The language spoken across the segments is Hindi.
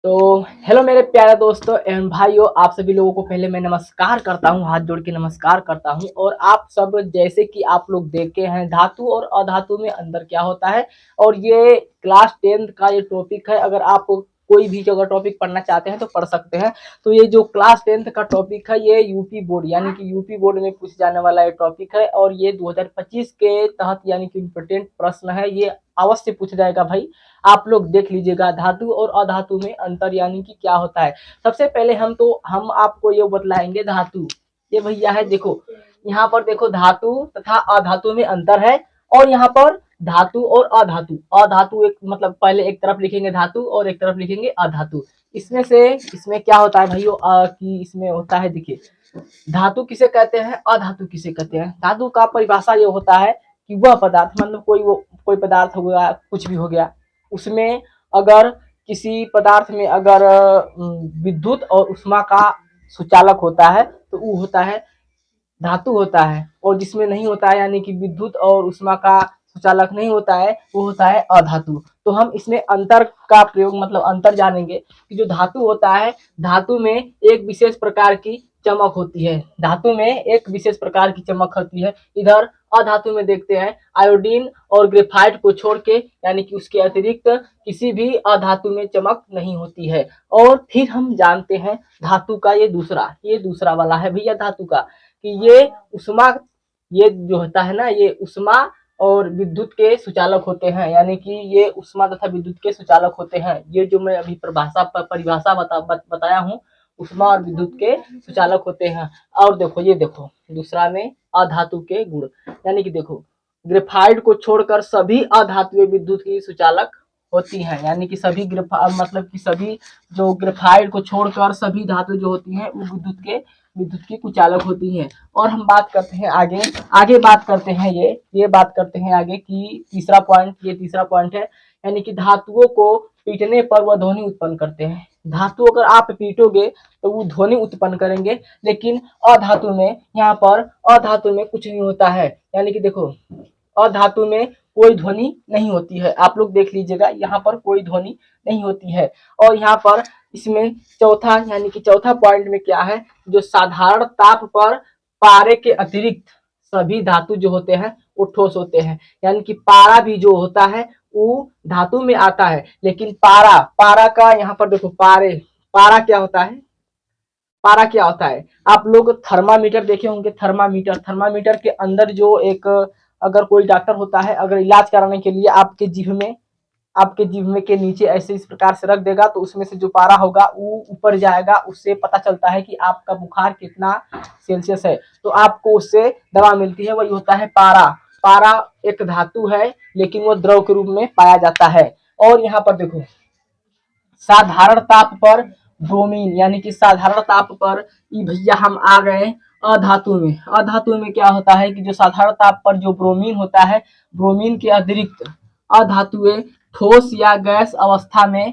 तो हेलो मेरे प्यारे दोस्तों एवं भाइयों, आप सभी लोगों को पहले मैं नमस्कार करता हूं, हाथ जोड़ के नमस्कार करता हूं। और आप सब जैसे कि आप लोग देखे हैं धातु और अधातु में अंतर क्या होता है। और ये क्लास 10th का ये टॉपिक है। अगर आप कोई भी जगह टॉपिक पढ़ना चाहते हैं तो पढ़ सकते हैं। तो ये जो क्लास 10th का टॉपिक है ये यूपी बोर्ड यानी कि यूपी बोर्ड में पूछे जाने वाला ये टॉपिक है। और ये 2025 के तहत यानी कि इम्पोर्टेंट प्रश्न है, ये अवश्य पूछा जाएगा भाई। आप लोग देख लीजिएगा धातु और अधातु में अंतर यानी कि क्या होता है। सबसे पहले हम आपको ये बतलाएंगे धातु। ये भैया है, देखो यहाँ पर देखो धातु तथा अधातु में अंतर है। और यहाँ पर धातु और अधातु, अधातु एक मतलब पहले एक तरफ लिखेंगे धातु और एक तरफ लिखेंगे अधातु। इसमें क्या होता है भाइयों कि इसमें होता है, देखिए धातु किसे कहते हैं, अधातु किसे कहते हैं। धातु का परिभाषा ये होता है कि वह पदार्थ मतलब कोई पदार्थ हो गया, कुछ भी हो गया, उसमें अगर किसी पदार्थ में अगर विद्युत और उष्मा का सुचालक होता है तो वो होता है धातु होता है। और जिसमें नहीं होता है यानी कि विद्युत और उष्मा का सुचालक नहीं होता है वो होता है अधातु। तो हम इसमें अंतर का प्रयोग मतलब अंतर जानेंगे कि जो धातु होता है, धातु में एक विशेष प्रकार की चमक होती है। धातु में एक विशेष प्रकार की चमक होती है। इधर अधातु में देखते हैं आयोडीन और ग्रेफाइट को छोड़ के यानी कि उसके अतिरिक्त किसी भी अधातु में चमक नहीं होती है। और फिर हम जानते हैं धातु का ये दूसरा वाला है भैया धातु का, कि ये उष्मा, ये जो होता है ना ये उष्मा और विद्युत के सुचालक होते हैं। यानी कि ये उष्मा तथा विद्युत के सुचालक होते हैं। ये जो मैं अभी परिभाषा बताया हूँ, उष्मा और विद्युत के सुचालक होते हैं। और देखो ये देखो दूसरा में अधातु के गुण, यानी कि देखो ग्रेफाइट को छोड़कर सभी अधातुएं विद्युत की सुचालक होती हैं। यानी कि सभी मतलब कि सभी जो ग्रेफाइट को छोड़कर सभी धातु जो होती हैं वो विद्युत की कुचालक होती हैं। और हम बात करते हैं आगे बात करते हैं ये बात करते हैं आगे कि तीसरा पॉइंट है, यानी कि धातुओं को पीटने पर वह ध्वनि उत्पन्न करते हैं। धातु अगर आप पीटोगे तो वो ध्वनि उत्पन्न करेंगे, लेकिन अधातु में यहाँ पर अधातु में कुछ नहीं होता है। यानी कि देखो अधातु में कोई ध्वनि नहीं होती है। आप लोग देख लीजिएगा यहाँ पर कोई ध्वनि नहीं होती है। और यहाँ पर इसमें चौथा पॉइंट में क्या है, जो साधारण ताप पर पारे के अतिरिक्त सभी धातु जो होते हैं वो ठोस होते हैं। यानी कि पारा भी जो होता है वो धातु में आता है, लेकिन पारा का यहाँ पर देखो पारा क्या होता है, आप लोग थर्मामीटर देखे होंगे। थर्मामीटर के अंदर जो एक अगर कोई डॉक्टर होता है, अगर इलाज कराने के लिए आपके जीभ में के नीचे ऐसे इस प्रकार से रख देगा तो उसमें से जो पारा होगा वो ऊपर जाएगा। उससे पता चलता है कि आपका बुखार कितना सेल्सियस है, तो आपको उससे दवा मिलती है, वही होता है पारा एक धातु है लेकिन वो द्रव के रूप में पाया जाता है। और यहाँ पर देखो साधारण ताप पर ब्रोमीन, यानी कि साधारण ताप पर भैया हम आ गए अधातु में क्या होता है कि जो साधारण ताप पर जो ब्रोमीन होता है, ब्रोमीन के अतिरिक्त अधातुएं ठोस या गैस अवस्था में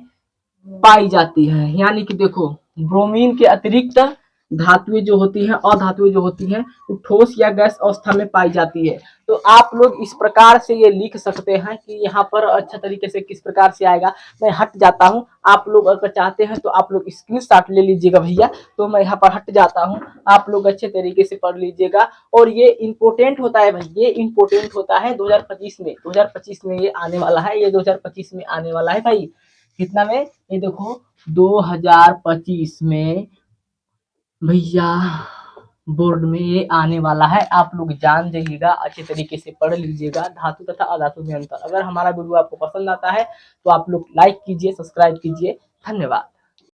पाई जाती है। यानी कि देखो ब्रोमीन के अतिरिक्त धातुएं जो होती हैं, अधातुएं जो होती हैं, वो ठोस या गैस अवस्था में पाई जाती है। तो आप लोग इस प्रकार से ये लिख सकते हैं कि यहाँ पर अच्छा तरीके से किस प्रकार से आएगा। मैं हट जाता हूँ, आप लोग अगर चाहते हैं तो आप लोग स्क्रीनशॉट ले लीजिएगा भैया। तो मैं यहाँ पर हट जाता हूँ, आप लोग अच्छे तरीके से पढ़ लीजिएगा। और ये इम्पोर्टेंट होता है भाई, ये इम्पोर्टेंट होता है 2025 में ये आने वाला है, ये 2025 में आने वाला है भाई। कितना में, ये देखो 2025 में भैया बोर्ड में ये आने वाला है। आप लोग जान जाइएगा, अच्छे तरीके से पढ़ लीजिएगा धातु तथा अधातु में अंतर। अगर हमारा वीडियो आपको पसंद आता है तो आप लोग लाइक कीजिए, सब्सक्राइब कीजिए। धन्यवाद।